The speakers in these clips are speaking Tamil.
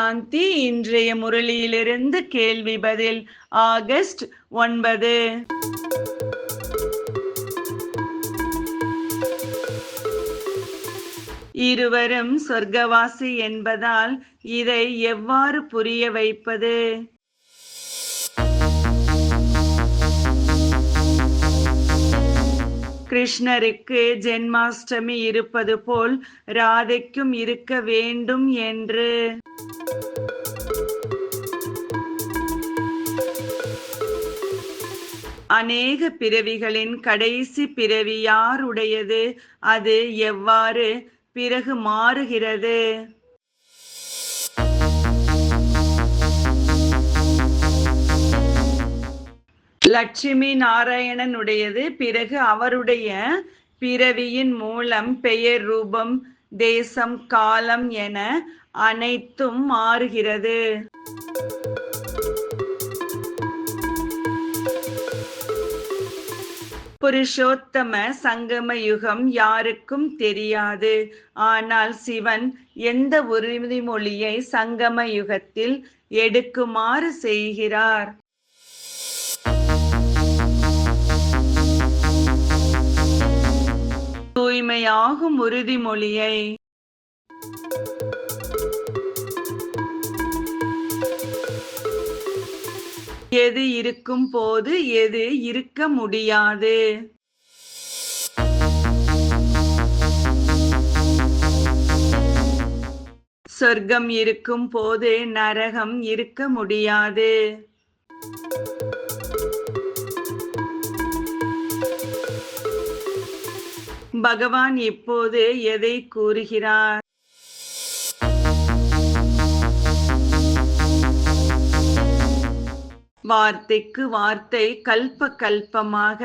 சாந்தி. இன்றைய முரளியிலிருந்து கேள்வி பதில். ஆகஸ்ட் 9. இருவரும் சொர்க்கவாசி என்பதால் இதை எவ்வாறு புரிய வைப்பது? கிருஷ்ணருக்கு ஜென்மாஷ்டமி இருப்பது போல் ராதைக்கும் இருக்க வேண்டும் என்று. அநேக பிறவிகளின் கடைசி பிறவி யாருடையது? அது எவ்வாறு பிறகு மாறுகிறது? லட்சுமி நாராயணனுடையது. பிறகு அவருடைய பிறவியின் மூலம் பெயர், ரூபம், தேசம், காலம் என அனைத்தும் மாறுகிறது. புருஷோத்தம சங்கம யுகம் யாருக்கும் தெரியாது. ஆனால் சிவன் எந்த உறுதிமொழியை சங்கம யுகத்தில் எடுக்குமாறு செய்கிறார்? தூய்மையாகும் உறுதிமொழியை. எது இருக்கும் போது எது இருக்க முடியாது? சொர்க்கம் இருக்கும் போது நரகம் இருக்க முடியாது. பகவான் இப்போது எதை கூறுகிறார்? வார்த்தைக்கு வார்த்தை, கல்ப கல்பமாக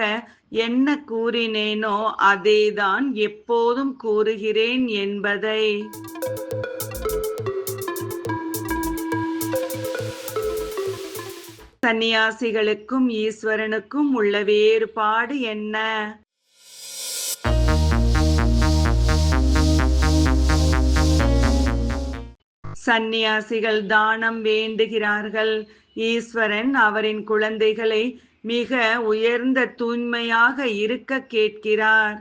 என்ன கூறினேனோ அதேதான் எப்போதும் கூறுகிறேன் என்பதை. சந்நியாசிகளுக்கும் ஈஸ்வரனுக்கும் உள்ள வேறுபாடு என்ன? சந்நியாசிகள் தானம் வேண்டுகிறார்கள். ஈஸ்வரன் அவரின் குழந்தைகளை மிக உயர்ந்த தூய்மையாக இருக்க கேட்கிறார்.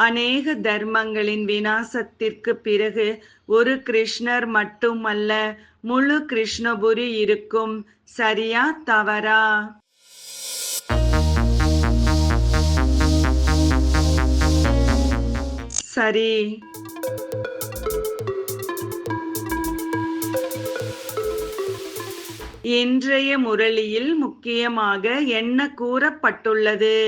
அநேக தர்மங்களின் விநாசத்திற்கு பிறகு ஒரு கிருஷ்ணர் மட்டுமல்ல, முழு கிருஷ்ணபுரி இருக்கும். சரியா தவறா? சரி. இன்றைய முரளியில் முக்கியமாக என்ன கூறப்பட்டுள்ளது?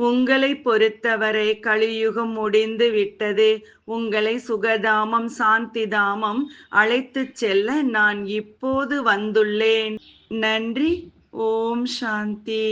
உங்களை பொறுத்தவரை கலியுகம் முடிந்து விட்டது. உங்களை சுகதாமம், சாந்திதாமம் அழைத்துச் செல்ல நான் இப்போது வந்துள்ளேன். நன்றி. ஓம் சாந்தி.